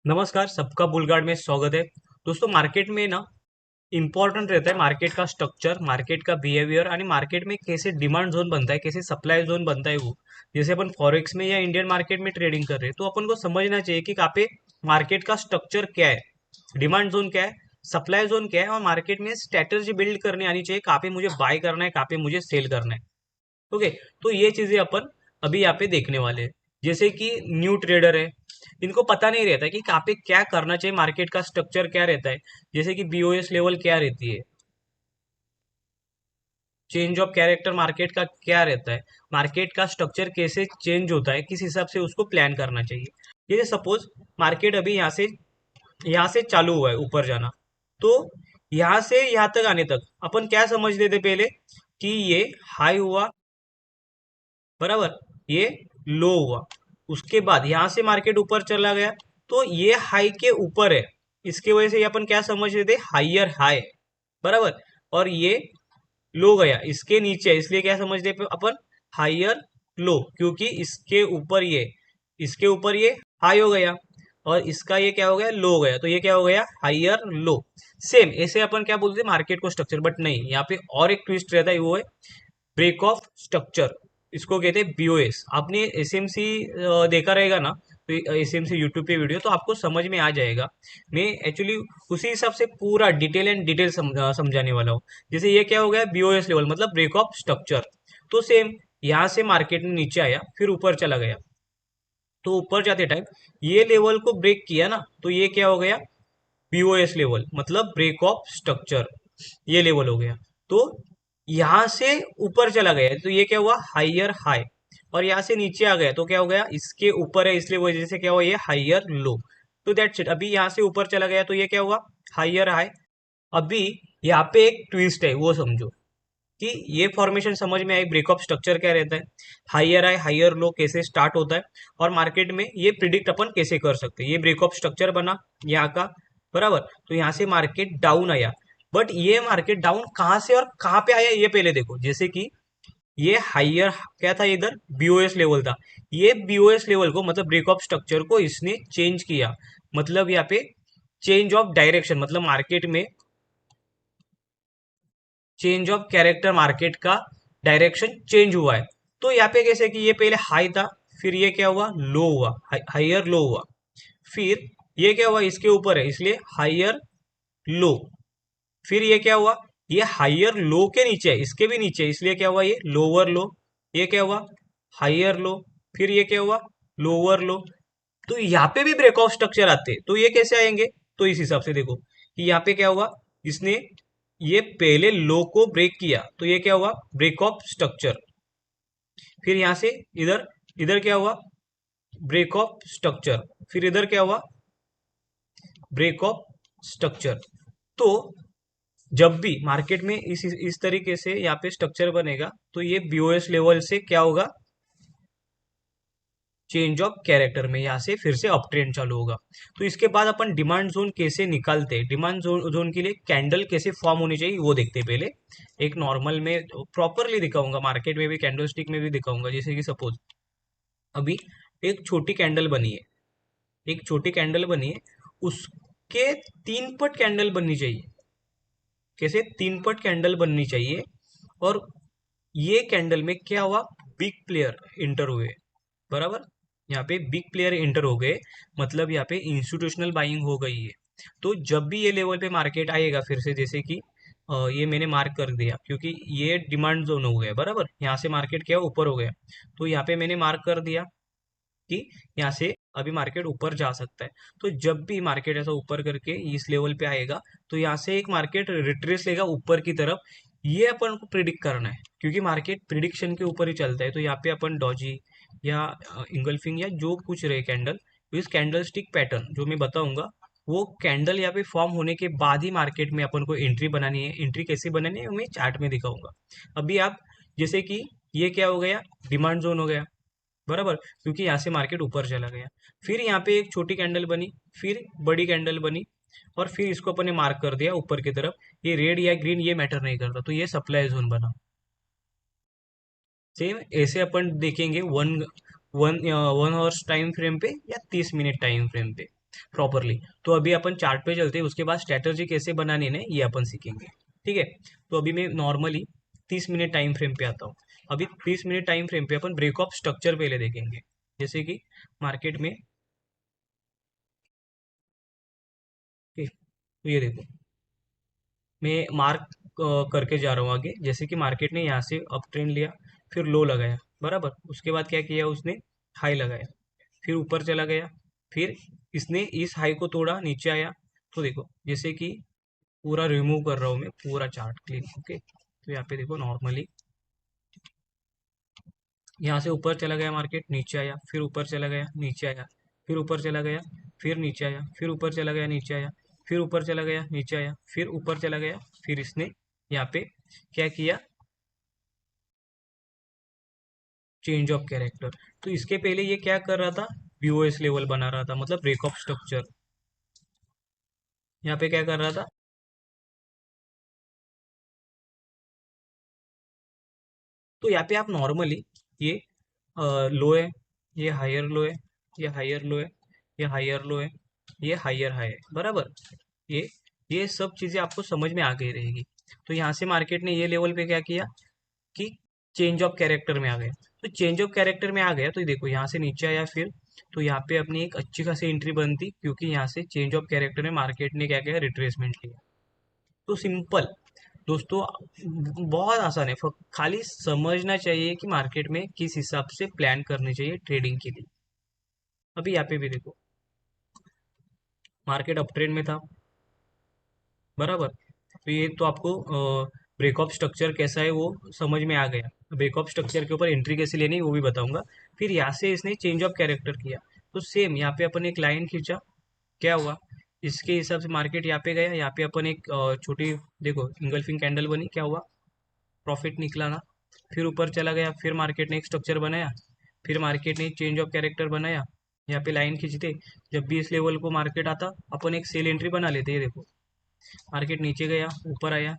नमस्कार, सबका बुलगार्ड में स्वागत है। दोस्तों, मार्केट में ना इम्पॉर्टंट रहता है मार्केट का स्ट्रक्चर, मार्केट का बिहेवियर आणि मार्केट में कैसे डिमांड जोन बनता है, कैसे सप्लाई जोन बनता है वो। जैसे अपन फॉरेक्स में या इंडियन मार्केट में ट्रेडिंग कर रहे हैं तो अपन को समझना चाहिए कि कहाँ पे मार्केट का स्ट्रक्चर क्या है, डिमांड जोन क्या है, सप्लाई जोन क्या है, और मार्केट में स्ट्रेटेजी बिल्ड करनी आनी चाहिए, कहाँ पे मुझे बाय करना है, कहाँ पे मुझे सेल करना है। ओके, तो ये चीजें अपन अभी यहाँ पे देखने वाले हैं। जैसे कि न्यू ट्रेडर है, इनको पता नहीं रहता कि कहाँ पे क्या करना चाहिए, मार्केट का स्ट्रक्चर क्या रहता है। जैसे कि बीओएस लेवल क्या रहती है, चेंज ऑफ कैरेक्टर मार्केट का क्या रहता है, मार्केट का स्ट्रक्चर कैसे चेंज होता है, किस हिसाब से उसको प्लान करना चाहिए। जैसे सपोज मार्केट अभी यहाँ से चालू हुआ है ऊपर जाना, तो यहाँ से यहाँ तक आने तक अपन क्या समझ लेते पहले कि ये हाई हुआ, बराबर, ये लो हुआ। उसके बाद यहां से मार्केट ऊपर चला गया, तो ये हाई के ऊपर है, इसके वजह से ये अपन क्या समझ रहे थे, हाइयर हाई, बराबर। और ये लो गया, इसके नीचे है, इसलिए क्या समझ रहे अपन, हाइयर लो, क्योंकि इसके ऊपर ये हाई हो गया, और इसका ये क्या हो गया, लो हो गया, तो ये क्या हो गया, हाइयर लो। सेम ऐसे अपन क्या बोलते हैं मार्केट को स्ट्रक्चर, बट नहीं, यहाँ पे और एक ट्विस्ट रहता है, वो है ब्रेक ऑफ स्ट्रक्चर। इसको कहते हैं बीओएस। आपने एसएमसी देखा रहेगा ना, तो एसएमसी यूट्यूब पे वीडियो, तो आपको समझ में आ जाएगा। मैं एक्चुअली उसी हिसाब से पूरा डिटेल एंड डिटेल समझाने वाला हूँ। जैसे ये क्या हो गया, बीओएस लेवल मतलब ब्रेक ऑफ स्ट्रक्चर। तो सेम यहाँ से मार्केट में नीचे आया, फिर ऊपर चला गया, तो ऊपर जाते टाइम ये लेवल को ब्रेक किया ना, तो ये क्या हो गया, बीओएस लेवल मतलब ब्रेक ऑफ स्ट्रक्चर, ये लेवल हो गया। तो यहां से ऊपर चला गया, तो ये क्या हुआ, हाइयर हाई। और यहाँ से नीचे आ गया तो क्या हो गया, इसके ऊपर है, इसलिए वजह से क्या हुआ, ये हाइयर लो। तो दैट्स इट। अभी यहाँ से ऊपर चला गया तो ये क्या हुआ, हाइयर हाई। अभी यहाँ पे एक ट्विस्ट है, वो समझो कि ये फॉर्मेशन समझ में आई, ब्रेकअप स्ट्रक्चर क्या रहता है, हाइयर हाई हाइयर लो कैसे स्टार्ट होता है, और मार्केट में ये प्रिडिक्ट अपन कैसे कर सकते हैं। ये ब्रेकअप स्ट्रक्चर बना यहाँ का, बराबर। तो यहाँ से मार्केट डाउन आया, बट ये मार्केट डाउन कहाँ से और कहाँ पे आया, ये पहले देखो। जैसे कि ये हाइयर क्या था, इधर बीओएस लेवल था, ये बीओएस लेवल को मतलब ब्रेकअप स्ट्रक्चर को इसने चेंज किया, मतलब यहाँ पे चेंज ऑफ डायरेक्शन, मतलब मार्केट में चेंज ऑफ कैरेक्टर, मार्केट का डायरेक्शन चेंज हुआ है। तो यहाँ पे कैसे कि ये पहले हाई था, फिर ये क्या हुआ, लो हुआ, हाइयर लो हुआ, फिर ये क्या हुआ, इसके ऊपर है, इसलिए हाइयर लो, फिर ये क्या हुआ, ये हाइयर लो के नीचे है, इसके भी नीचे है, इसलिए क्या हुआ, ये लोअर लो, ये क्या हुआ, हाइयर लो, फिर ये क्या हुआ, लोअर लो। तो यहाँ पे भी ब्रेकआउट स्ट्रक्चर आते हैं, तो ये कैसे आएंगे, तो इस हिसाब से देखो कि यहाँ पे क्या हुआ, इसने ये पहले लो को ब्रेक किया, तो ये क्या हुआ, ब्रेक ऑफ स्ट्रक्चर। फिर यहां से इधर, इधर क्या हुआ, ब्रेक ऑफ स्ट्रक्चर। फिर इधर क्या हुआ, ब्रेक ऑफ स्ट्रक्चर। तो जब भी मार्केट में इस तरीके से यहाँ पे स्ट्रक्चर बनेगा, तो ये बीओएस लेवल से क्या होगा, चेंज ऑफ कैरेक्टर में यहाँ से फिर से अप ट्रेंड चालू होगा। तो इसके बाद अपन डिमांड जोन कैसे निकालते हैं, डिमांड जोन के लिए कैंडल कैसे फॉर्म होनी चाहिए वो देखते हैं पहले। एक नॉर्मल में प्रॉपरली दिखाऊंगा, मार्केट में भी कैंडल स्टिक में भी दिखाऊंगा। जैसे कि सपोज अभी एक छोटी कैंडल बनी है, एक छोटी कैंडल बनी है, उसके 3 पट कैंडल बननी चाहिए। कैसे 3 पट कैंडल बननी चाहिए, और ये कैंडल में क्या हुआ, बिग प्लेयर इंटर हुए, बराबर। यहाँ पे बिग प्लेयर इंटर हो गए, मतलब यहाँ पे इंस्टीट्यूशनल बाइंग हो गई है। तो जब भी ये लेवल पे मार्केट आएगा फिर से, जैसे कि ये मैंने मार्क कर दिया क्योंकि ये डिमांड जोन हो गया, बराबर। यहाँ से मार्केट क्या ऊपर हो गया, तो यहाँ पे मैंने मार्क कर दिया कि यहाँ से अभी मार्केट ऊपर जा सकता है। तो जब भी मार्केट ऐसा ऊपर करके इस लेवल पे आएगा, तो यहाँ से एक मार्केट रिट्रेस लेगा ऊपर की तरफ। ये अपन को प्रिडिक्ट करना है, क्योंकि मार्केट प्रिडिक्शन के ऊपर ही चलता है। तो यहाँ पे अपन डॉजी या इंगल्फिंग या जो कुछ रहे कैंडल, इस कैंडल स्टिक पैटर्न जो मैं बताऊंगा, वो कैंडल यहाँ पे फॉर्म होने के बाद ही मार्केट में अपन को एंट्री बनानी है। एंट्री कैसे बनानी है वो मैं चार्ट में दिखाऊंगा। अभी आप, जैसे कि ये क्या हो गया, डिमांड जोन हो गया, बराबर, क्योंकि यहाँ से मार्केट ऊपर चला गया। फिर यहाँ पे एक छोटी कैंडल बनी, फिर बड़ी कैंडल बनी, और फिर इसको अपन ने मार्क कर दिया ऊपर की तरफ। ये रेड या ग्रीन ये मैटर नहीं करता, तो ये सप्लाई जोन बना। सेम ऐसे अपन देखेंगे one one one hours time frame पे या 30 मिनट टाइम फ्रेम पे। प्रॉपरली। तो अभी अपन चार्ट पे चलते हैं, उसके बाद स्ट्रेटजी कैसे बनानी है ये अपन सीखेंगे। ठीक है। तो अभी मैं नॉर्मली 30 मिनट टाइम फ्रेम पे आता हूँ। अभी 30 मिनट टाइम फ्रेम पे अपन ब्रेक ऑफ स्ट्रक्चर पहले देखेंगे। जैसे कि मार्केट में, ठीक, तो ये देखो, मैं मार्क करके जा रहा हूँ आगे। जैसे कि मार्केट ने यहाँ से अप ट्रेंड लिया, फिर लो लगाया, बराबर। उसके बाद क्या किया उसने, हाई लगाया, फिर ऊपर चला गया, फिर इसने इस हाई को तोड़ा, नीचे आया। तो देखो, जैसे कि पूरा रिमूव कर रहा हूँ मैं, पूरा चार्ट क्लीन। ओके, तो यहाँ पे देखो नॉर्मली यहाँ से ऊपर चला गया मार्केट, नीचे आया, फिर ऊपर चला गया, नीचे आया, फिर ऊपर चला गया, फिर नीचे आया, फिर ऊपर चला गया, नीचे आया, फिर ऊपर चला गया, नीचे आया, फिर ऊपर चला गया। फिर इसने यहाँ पे क्या किया, चेंज ऑफ कैरेक्टर। तो इसके पहले ये क्या कर रहा था, बीओएस लेवल बना रहा था, मतलब ब्रेक ऑफ स्ट्रक्चर। यहाँ पे क्या कर रहा था, तो यहाँ पे आप नॉर्मली ये लो है, ये हायर लो है, ये हायर लो है, ये हायर लो है, ये हायर हाई है, बराबर। ये ये सब चीजें आपको समझ में आ गई रहेगी। तो यहाँ से मार्केट ने ये लेवल पे क्या किया कि चेंज ऑफ कैरेक्टर में आ गया। तो चेंज ऑफ कैरेक्टर में आ गया, तो देखो यहाँ से नीचे आया, फिर तो यहाँ पे अपनी एक अच्छी खासी एंट्री बनती, क्योंकि यहाँ से चेंज ऑफ कैरेक्टर में मार्केट ने क्या किया, रिट्रेसमेंट लिया। तो सिंपल दोस्तों, बहुत आसान है। खाली समझना चाहिए कि मार्केट में किस हिसाब से प्लान करनी चाहिए ट्रेडिंग के लिए। अभी यहाँ पे भी देखो, मार्केट अप ट्रेंड में था, बराबर। तो ये तो आपको ब्रेक ऑफ स्ट्रक्चर कैसा है वो समझ में आ गया। ब्रेक ऑफ स्ट्रक्चर के ऊपर एंट्री कैसे लेनी है वो भी बताऊंगा। फिर यहाँ से इसने चेंज ऑफ कैरेक्टर किया, तो सेम यहाँ पे अपन एक लाइन खींचा, क्या हुआ, इसके हिसाब से मार्केट यहाँ पे गया। यहाँ पे अपन एक छोटी, देखो, इंगल्फिंग कैंडल बनी, क्या हुआ, प्रॉफिट निकला ना। फिर ऊपर चला गया, फिर मार्केट ने एक स्ट्रक्चर बनाया, फिर मार्केट ने एक चेंज ऑफ कैरेक्टर बनाया। यहाँ पे लाइन खींचते, जब भी इस लेवल को मार्केट आता, अपन एक सेल एंट्री बना लेते। ये देखो, मार्केट नीचे गया, ऊपर आया,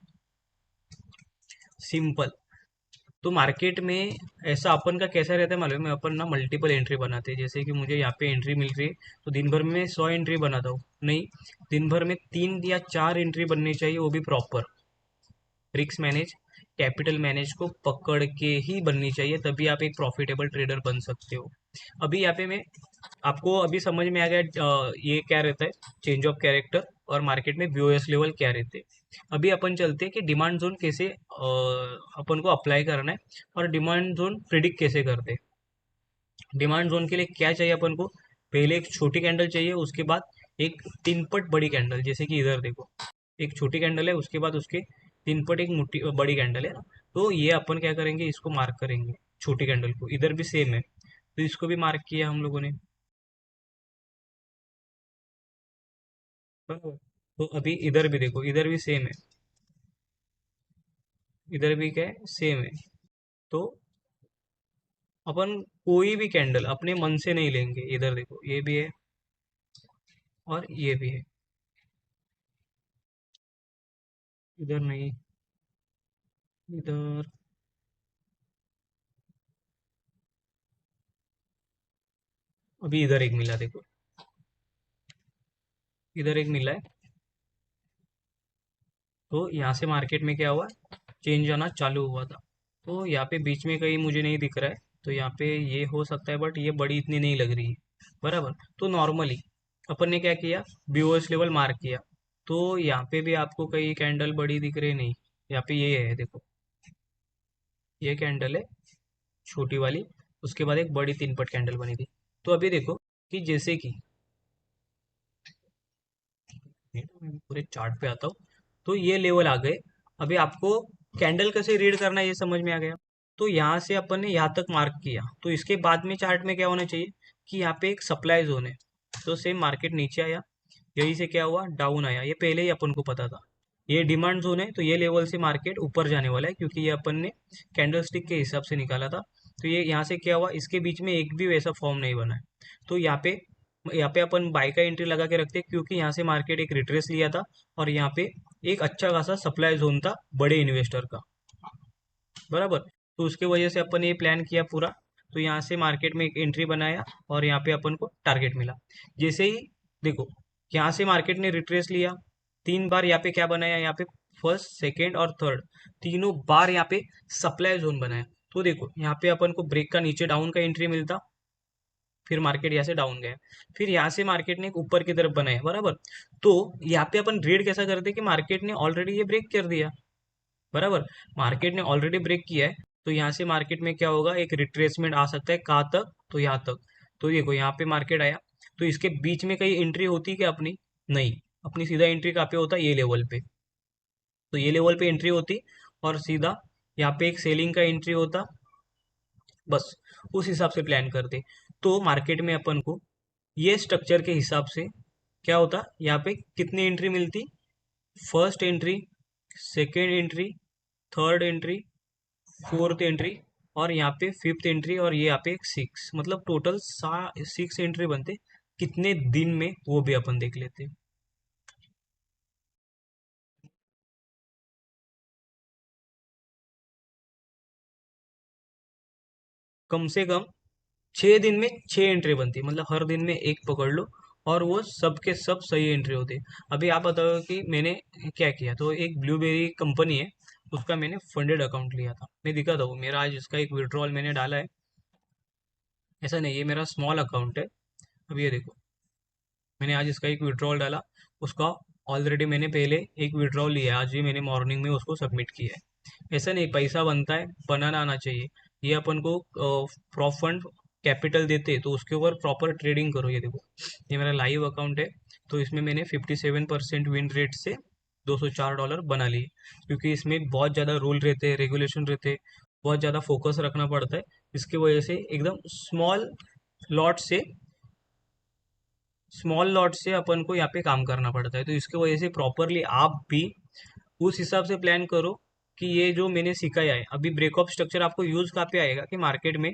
सिंपल। तो मार्केट में ऐसा अपन का कैसा रहता है मालूम है, अपन ना मल्टीपल एंट्री बनाते हैं। जैसे कि मुझे यहाँ पे एंट्री मिल रही है, तो दिन भर में 100 एंट्री बनाता हूँ, नहीं, दिन भर में 3 या 4 एंट्री बननी चाहिए, वो भी proper. Risk manage, capital manage को पकड़ के ही बननी चाहिए, तभी आप एक प्रॉफिटेबल ट्रेडर बन सकते हो। अभी यहाँ पे मैं आपको अभी समझ में आ गया ये क्या रहता है, चेंज ऑफ कैरेक्टर, और मार्केट में बीओएस लेवल क्या रहते हैं। अभी अपन चलते हैं कि डिमांड जोन कैसे अपन को अप्लाई करना है, और डिमांड जोन प्रिडिक्ट कैसे करते हैं। डिमांड जोन के लिए क्या चाहिए अपन को, पहले एक छोटी कैंडल चाहिए, उसके बाद एक 3 पट बड़ी कैंडल। जैसे कि इधर देखो, एक छोटी कैंडल है, उसके बाद उसके 3 पट एक मोटी बड़ी कैंडल है ना। तो ये अपन क्या करेंगे, इसको मार्क करेंगे, छोटी कैंडल को। इधर भी सेम है, तो इसको भी मार्क किया हम लोगों ने, बराबर। तो अभी इधर भी देखो, इधर भी सेम है, इधर भी क्या है, सेम है। तो अपन कोई भी कैंडल अपने मन से नहीं लेंगे। इधर देखो, ये भी है और ये भी है, इधर नहीं, इधर, अभी इधर एक मिला देखो, इधर एक मिला है। तो यहाँ से मार्केट में क्या हुआ, चेंज आना चालू हुआ था। तो यहाँ पे बीच में कहीं मुझे नहीं दिख रहा है, तो यहाँ पे ये हो सकता है, बट ये बड़ी इतनी नहीं लग रही है, बराबर। तो नॉर्मली अपन ने क्या किया, बीओएस लेवल मार्क किया। तो यहाँ पे भी आपको कई कैंडल बड़ी दिख रही नहीं, यहाँ पे ये है देखो, ये कैंडल है छोटी वाली, उसके बाद एक बड़ी 3 पट कैंडल बनी थी। तो अभी देखो कि जैसे कि मैं पूरे चार्ट पे आता हूँ, तो ये लेवल आ गए। अभी आपको कैंडल कैसे रीड करना है ये समझ में आ गया। तो यहाँ से अपन ने यहाँ तक मार्क किया, तो इसके बाद में चार्ट में क्या होना चाहिए कि यहाँ पे एक सप्लाई जोन है। तो सेम मार्केट नीचे आया, यही से क्या हुआ, डाउन आया, ये पहले ही अपन को पता था। ये डिमांड जोन है, तो ये लेवल से मार्केट ऊपर जाने वाला है, क्योंकि ये अपन ने कैंडल स्टिक के हिसाब से निकाला था। तो ये यहाँ से क्या हुआ, इसके बीच में एक भी वैसा फॉर्म नहीं बना है। तो यहाँ पे अपन बाय का एंट्री लगा के रखते हैं, क्योंकि यहाँ से मार्केट एक रिट्रेस लिया था, और यहाँ पे एक अच्छा खासा सप्लाई जोन था बड़े इन्वेस्टर का, बराबर। तो उसके वजह से अपन ये प्लान किया पूरा। तो यहाँ से मार्केट में एक एंट्री बनाया, और यहाँ पे अपन को टारगेट मिला। जैसे ही देखो यहाँ से मार्केट ने रिट्रेस लिया, 3 बार यहाँ पे क्या बनाया, यहाँ पे फर्स्ट सेकेंड और थर्ड तीनों बार यहाँ पे सप्लाई जोन बनाया। तो देखो यहाँ पे अपन को ब्रेक का नीचे डाउन का एंट्री मिलता, फिर मार्केट यहाँ से डाउन गया, फिर यहाँ से मार्केट ने एक ऊपर की तरफ बनाया बराबर। तो यहाँ पे अपन रीड कैसा करते कि मार्केट ने ऑलरेडी ये ब्रेक कर दिया बराबर, मार्केट ने ऑलरेडी ब्रेक किया है। तो यहाँ से मार्केट में क्या होगा, एक रिट्रेसमेंट आ सकता है कहाँ तक, तो यहाँ तक। तो देखो यहाँ पे मार्केट आया, तो इसके बीच में कहीं एंट्री होती क्या अपनी, नहीं, अपनी सीधा एंट्री कहाँ पे होता, ये लेवल पे। तो ये लेवल पे एंट्री होती और सीधा यहाँ पे एक सेलिंग का एंट्री होता, बस उस हिसाब से प्लान करते। तो मार्केट में अपन को ये स्ट्रक्चर के हिसाब से क्या होता, यहाँ पे कितनी एंट्री मिलती, first entry, second entry, third entry, fourth entry और यहाँ पे फिफ्थ एंट्री और ये यहाँ पे एक सिक्स, मतलब टोटल 6 एंट्री बनते। कितने दिन में वो भी अपन देख लेते। कम से कम 6 दिन में 6 एंट्री बनती, मतलब हर दिन में एक पकड़ लो और वो सब के सब सही एंट्री होते। अभी आप बताओ कि मैंने क्या किया, तो एक ब्लूबेरी कंपनी है, उसका मैंने फंडेड अकाउंट लिया था। मैं दिखाता हूँ, मेरा आज इसका एक विड्रॉल मैंने डाला है। ऐसा नहीं, ये मेरा स्मॉल अकाउंट है। अब ये देखो, मैंने आज इसका एक विड्रॉल डाला, उसका ऑलरेडी मैंने पहले एक विड्रॉल लिया है, आज ही मैंने मॉर्निंग में उसको सबमिट किया है। ऐसा नहीं, पैसा बनता है, बनाना आना चाहिए। ये अपन को प्रॉप फंड कैपिटल देते तो उसके ऊपर प्रॉपर ट्रेडिंग करो। ये देखो, ये मेरा लाइव अकाउंट है, तो इसमें मैंने 57% विन रेट से $204 बना लिए, क्योंकि इसमें बहुत ज़्यादा रूल रहते हैं, रेगुलेशन रहते हैं, बहुत ज़्यादा फोकस रखना पड़ता है। इसकी वजह से एकदम स्मॉल लॉट से अपन को यहाँ पे काम करना पड़ता है। तो इसके वजह से प्रॉपरली आप भी उस हिसाब से प्लान करो कि ये जो मैंने सिखाया है अभी, ब्रेकअप स्ट्रक्चर आपको यूज कहाँ पे आएगा कि मार्केट में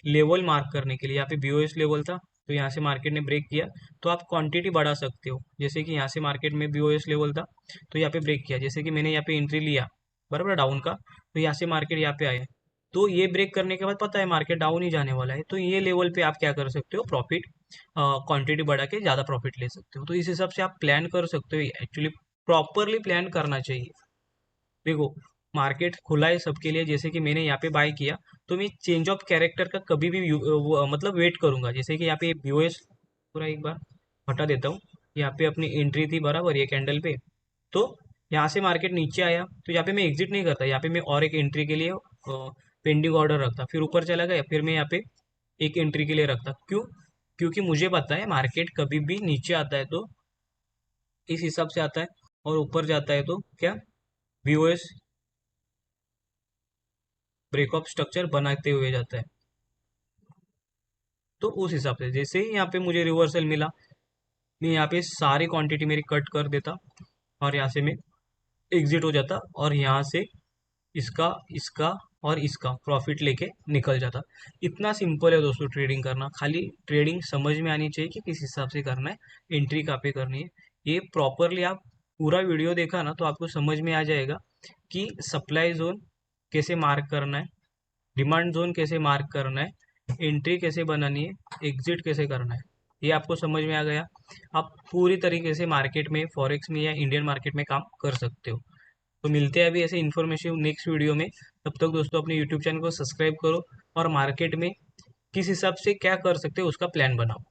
लेवल मार्क करने के लिए। यहाँ पे बीओएस लेवल था, तो यहाँ से मार्केट ने ब्रेक किया, तो आप क्वांटिटी बढ़ा सकते हो। जैसे कि यहाँ से मार्केट में बीओएस लेवल था, तो यहाँ पे ब्रेक किया, जैसे कि मैंने यहाँ पे एंट्री लिया बराबर डाउन का, तो यहाँ से मार्केट यहाँ पे आया, तो ये ब्रेक करने के बाद पता है मार्केट डाउन ही जाने वाला है, तो ये लेवल पे आप क्या कर सकते हो, प्रॉफिट क्वांटिटी बढ़ा के ज़्यादा प्रॉफिट ले सकते हो। तो इस हिसाब से आप प्लान कर सकते हो, एक्चुअली प्रॉपरली प्लान करना चाहिए। देखो मार्केट खुला है सबके लिए, जैसे कि मैंने यहाँ पे बाय किया, तो मैं चेंज ऑफ कैरेक्टर का कभी भी मतलब वेट करूंगा। जैसे कि यहाँ पे यूएस पूरा एक बार हटा देता हूँ, यहाँ पे अपनी एंट्री थी बराबर ये कैंडल पे, तो यहाँ से मार्केट नीचे आया, तो यहाँ पे मैं एग्जिट नहीं करता, यहाँ पे मैं और एक एंट्री के लिए पेंडिंग ऑर्डर रखता, फिर ऊपर चला गया, फिर मैं यहाँ पे एक एंट्री के लिए रखता। क्यों, क्योंकि मुझे पता है मार्केट कभी भी नीचे आता है तो इस हिसाब से आता है, और ऊपर जाता है तो क्या, वीओएस ब्रेकअप स्ट्रक्चर बनाते हुए जाता है। तो उस हिसाब से जैसे ही यहाँ पे मुझे रिवर्सल मिला, मैं यहाँ पे सारी क्वांटिटी मेरी कट कर देता और यहाँ से मैं एग्जिट हो जाता, और यहाँ से इसका इसका और इसका प्रॉफिट लेके निकल जाता। इतना सिंपल है दोस्तों ट्रेडिंग करना, खाली ट्रेडिंग समझ में आनी चाहिए कि किस हिसाब से करना है, एंट्री कहाँ पे करनी है। ये प्रॉपरली आप पूरा वीडियो देखा ना, तो आपको समझ में आ जाएगा कि सप्लाई जोन कैसे मार्क करना है, डिमांड जोन कैसे मार्क करना है, एंट्री कैसे बनानी है, एग्जिट कैसे करना है। ये आपको समझ में आ गया, आप पूरी तरीके से मार्केट में, फॉरेक्स में या इंडियन मार्केट में काम कर सकते हो। तो मिलते हैं अभी ऐसे इन्फॉर्मेशन नेक्स्ट वीडियो में। तब तक दोस्तों अपने यूट्यूब चैनल को सब्सक्राइब करो और मार्केट में किस हिसाब से क्या कर सकते हो उसका प्लान बनाओ।